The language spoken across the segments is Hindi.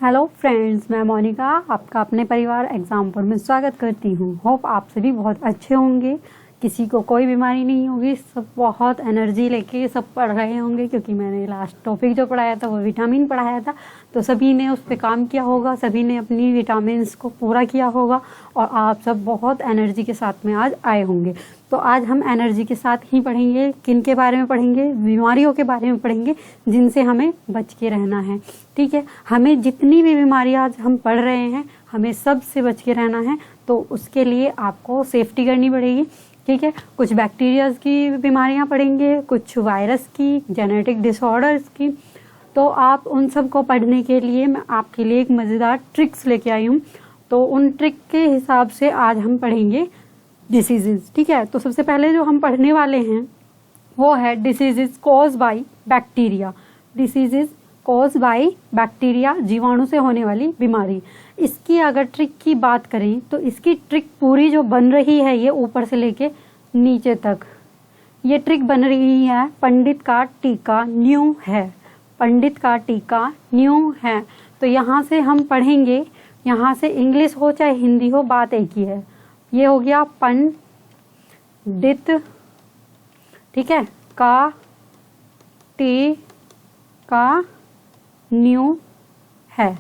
हेलो फ्रेंड्स, मैं मोनिका आपका अपने परिवार एग्जाम्पल में स्वागत करती हूँ। होप आप सभी बहुत अच्छे होंगे, किसी को कोई बीमारी नहीं होगी, सब बहुत एनर्जी लेके सब पढ़ रहे होंगे। क्योंकि मैंने लास्ट टॉपिक जो पढ़ाया था वो विटामिन पढ़ाया था, तो सभी ने उस पर काम किया होगा, सभी ने अपनी विटामिन्स को पूरा किया होगा और आप सब बहुत एनर्जी के साथ में आज आए होंगे। तो आज हम एनर्जी के साथ ही पढ़ेंगे। किन के बारे में पढ़ेंगे? बीमारियों के बारे में पढ़ेंगे जिनसे हमें बच के रहना है। ठीक है, हमें जितनी भी बीमारियां आज हम पढ़ रहे हैं हमें सब से बच के रहना है, तो उसके लिए आपको सेफ्टी करनी पड़ेगी। ठीक है, कुछ बैक्टीरियाज की बीमारियां पढ़ेंगे, कुछ वायरस की, जेनेटिक डिसऑर्डर्स की। तो आप उन सब को पढ़ने के लिए मैं आपके लिए एक मज़ेदार ट्रिक्स लेके आई हूँ। तो उन ट्रिक के हिसाब से आज हम पढ़ेंगे डिसीजेज। ठीक है, तो सबसे पहले जो हम पढ़ने वाले हैं वो है diseases cause by bacteria. Diseases cause by bacteria, जीवाणु से होने वाली बीमारी। इसकी अगर ट्रिक की बात करें तो इसकी ट्रिक पूरी जो बन रही है ये ऊपर से लेके नीचे तक ये ट्रिक बन रही है। पंडित का टीका न्यू है, पंडित का टीका न्यू है। तो यहाँ से हम पढ़ेंगे, यहाँ से इंग्लिश हो चाहे हिंदी हो, बात एक ही है। ये हो गया पंडित, ठीक है, का टीका न्यू है।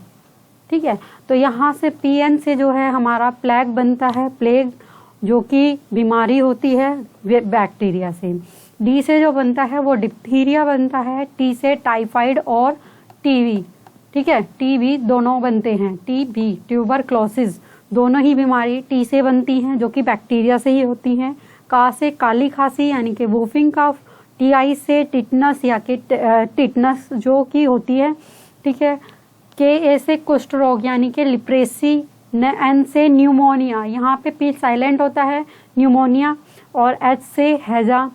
ठीक है, तो यहाँ से पीएन से जो है हमारा प्लेग बनता है, प्लेग जो कि बीमारी होती है बैक्टीरिया से। डी से जो बनता है वो डिप्थीरिया बनता है। टी से टाइफाइड और टीबी, ठीक है, टीबी दोनों बनते हैं। टीबी ट्यूबरक्लोसिस दोनों ही बीमारी टी से बनती हैं जो कि बैक्टीरिया से ही होती हैं। का से काली खांसी यानी कि वूफिंग कफ। टीआई से टिटनस या कि टिटनस जो कि होती है। ठीक है, के ए से कुष्ठ रोग यानी कि लिप्रेसी। एन से न्यूमोनिया, यहाँ पे पी साइलेंट होता है, न्यूमोनिया। और एच से हैजा,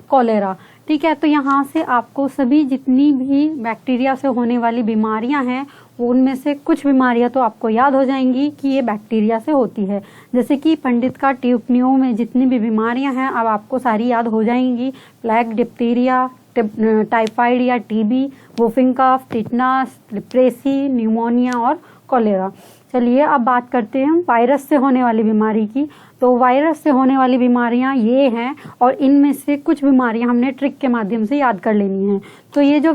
कोलेरा। ठीक है, तो यहाँ से आपको सभी जितनी भी बैक्टीरिया से होने वाली बीमारियां हैं उनमें से कुछ बीमारियां तो आपको याद हो जाएंगी कि ये बैक्टीरिया से होती है। जैसे कि पंडित का ट्यूपन्यू में जितनी भी बीमारियां हैं अब आपको सारी याद हो जाएंगी। प्लेग, डिप्थीरिया, टाइफाइड या टीबी, वूफिंग कफ, टिटनस, लिप्रेसी, न्यूमोनिया और कोलेरा। चलिए अब बात करते हैं वायरस से होने वाली बीमारी की। तो वायरस से होने वाली बीमारियां ये हैं और इनमें से कुछ बीमारियां हमने ट्रिक के माध्यम से याद कर लेनी हैं। तो ये जो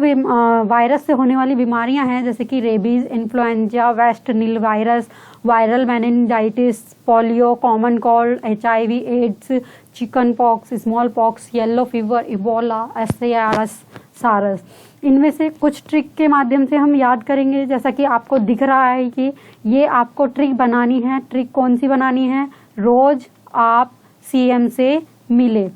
वायरस से होने वाली बीमारियां हैं जैसे कि rabies, influenza, West Nile virus, viral meningitis, polio, common cold, HIV, AIDS, chicken pox, small pox, yellow fever, Ebola, SARS, SARS. इनमें से कुछ ट्रिक के माध्यम से हम याद करेंगे। जैसा कि आपको दिख रहा है कि ये आपको ट्रिक बनानी है। ट्रिक कौन सी बनानी है? रोज आप CM से मिले।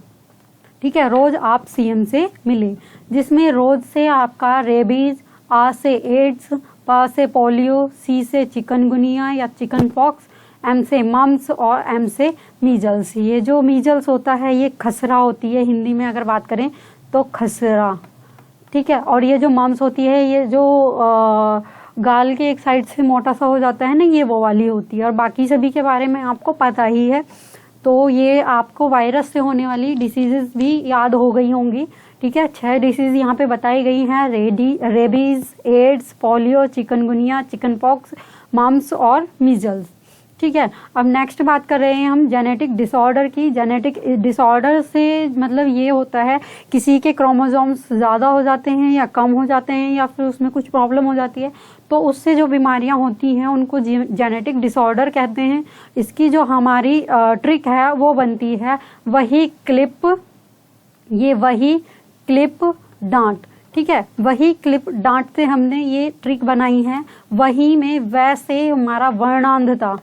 ठीक है, रोज आप CM से मिले, जिसमें रोज से आपका रेबीज, A से एड्स, P से पोलियो, C से चिकनगुनिया या चिकन पॉक्स, M से मम्स और M से मीजल्स। ये जो मीजल्स होता है ये खसरा होती है, हिंदी में अगर बात करें तो खसरा। ठीक है, और ये जो मम्स होती है ये जो गाल के एक साइड से मोटा सा हो जाता है ना, ये वो वाली होती है। और बाकी सभी के बारे में आपको पता ही है। तो ये आपको वायरस से होने वाली डिसीजेस भी याद हो गई होंगी। ठीक है, 6 डिसीज यहाँ पे बताई गई हैं। Rabies, AIDS, polio, chikungunya, chicken pox, mumps और मीजल्स। ठीक है, अब नेक्स्ट बात कर रहे हैं हम जेनेटिक डिसऑर्डर की। जेनेटिक डिसऑर्डर से मतलब ये होता है किसी के क्रोमोसोम्स ज़्यादा हो जाते हैं या कम हो जाते हैं या फिर उसमें कुछ प्रॉब्लम हो जाती है, तो उससे जो बीमारियां होती हैं उनको जेनेटिक डिसऑर्डर कहते हैं। इसकी जो हमारी ट्रिक है वो बनती है वही क्लिप, ये वही क्लिप डांट। ठीक है, वही क्लिप डांट से हमने ये ट्रिक बनाई है। वही में वैसे हमारा वर्णांधता,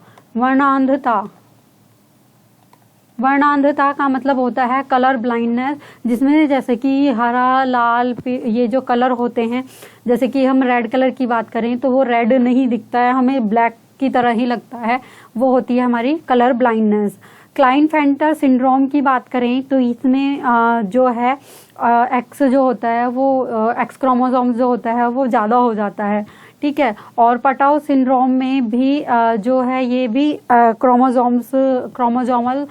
वर्णांधता का मतलब होता है कलर ब्लाइंडनेस, जिसमें जैसे कि हरा, लाल, ये जो कलर होते हैं, जैसे कि हम रेड कलर की बात करें तो वो रेड नहीं दिखता है, हमें ब्लैक की तरह ही लगता है, वो होती है हमारी कलर ब्लाइंडनेस। क्लाइनफेल्टर सिंड्रोम की बात करें तो इसमें जो है एक्स जो होता है वो एक्स क्रोमोसोम जो होता है वो ज़्यादा हो जाता है। ठीक है, और पटाउ सिंड्रोम में भी जो है ये भी क्रोमोसोमल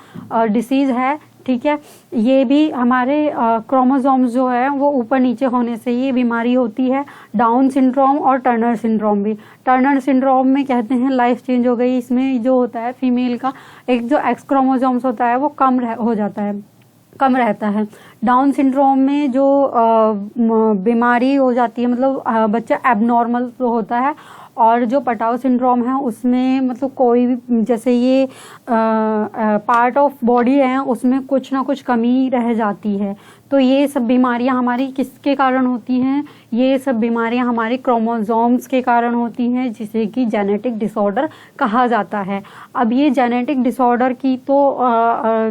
डिसीज है। ठीक है। ये भी हमारे क्रोमोसोम्स जो है वो ऊपर नीचे होने से ये बीमारी होती है। डाउन सिंड्रोम और टर्नर सिंड्रोम भी। टर्नर सिंड्रोम में कहते हैं लाइफ चेंज हो गई, इसमें जो होता है फीमेल का एक जो एक्स क्रोमोसोम्स होता है वो हो जाता है, कम रहता है। डाउन सिंड्रोम में जो बीमारी हो जाती है, मतलब बच्चा एबनॉर्मल तो होता है। और जो पटाउ सिंड्रोम है उसमें मतलब कोई भी जैसे ये पार्ट ऑफ बॉडी है उसमें कुछ ना कुछ कमी रह जाती है। तो ये सब बीमारियां हमारी किसके कारण होती हैं? ये सब बीमारियां हमारे क्रोमोसोम्स के कारण होती हैं, जिसे कि जेनेटिक डिसऑर्डर कहा जाता है। अब ये जेनेटिक डिसऑर्डर की तो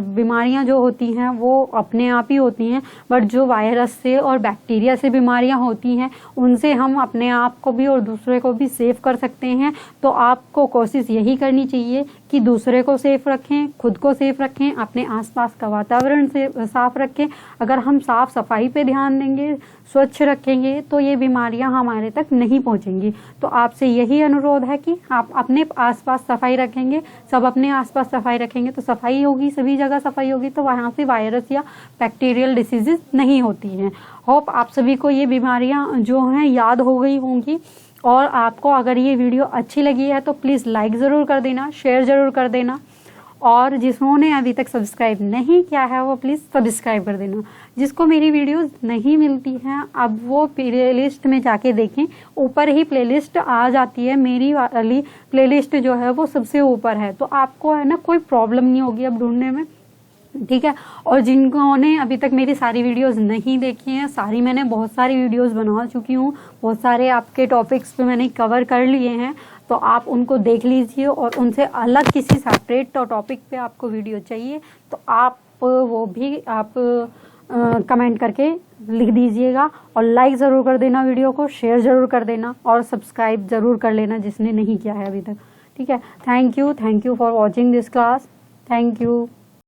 बीमारियां जो होती हैं वो अपने आप ही होती हैं, बट जो वायरस से और बैक्टीरिया से बीमारियां होती हैं उनसे हम अपने आप को भी और दूसरे को भी सेफ कर सकते हैं। तो आपको कोशिश यही करनी चाहिए कि दूसरे को सेफ रखें, खुद को सेफ रखें, अपने आसपास का वातावरण से साफ रखें। अगर हम साफ सफाई पे ध्यान देंगे, स्वच्छ रखेंगे, तो ये बीमारियां हमारे तक नहीं पहुंचेंगी। तो आपसे यही अनुरोध है कि आप अपने आसपास सफाई रखेंगे, सब अपने आसपास सफाई रखेंगे तो सफाई होगी, सभी जगह सफाई होगी, तो वहाँ से वायरस या बैक्टीरियल डिसीजेस नहीं होती हैं। होप आप सभी को ये बीमारियां जो हैं याद हो गई होंगी। और आपको अगर ये वीडियो अच्छी लगी है तो प्लीज़ लाइक ज़रूर कर देना, शेयर ज़रूर कर देना, और जिन्होंने अभी तक सब्सक्राइब नहीं किया है वो प्लीज़ सब्सक्राइब कर देना। जिसको मेरी वीडियोस नहीं मिलती हैं अब वो प्लेलिस्ट में जाके देखें, ऊपर ही प्लेलिस्ट आ जाती है, मेरी वाली प्लेलिस्ट जो है वो सबसे ऊपर है, तो आपको है ना कोई प्रॉब्लम नहीं होगी अब ढूंढने में, ठीक है। और जिन्होंने अभी तक मेरी सारी वीडियोस नहीं देखी हैं, मैंने बहुत सारी वीडियोस बना चुकी हूँ, बहुत सारे आपके टॉपिक्स पे मैंने कवर कर लिए हैं, तो आप उनको देख लीजिए। और उनसे अलग किसी सेपरेट टॉपिक पे आपको वीडियो चाहिए तो आप वो भी आप कमेंट करके लिख दीजिएगा। और लाइक ज़रूर कर देना वीडियो को, शेयर ज़रूर कर देना और सब्सक्राइब ज़रूर कर लेना जिसने नहीं किया है अभी तक, ठीक है। Thank you for watching this class. Thank you.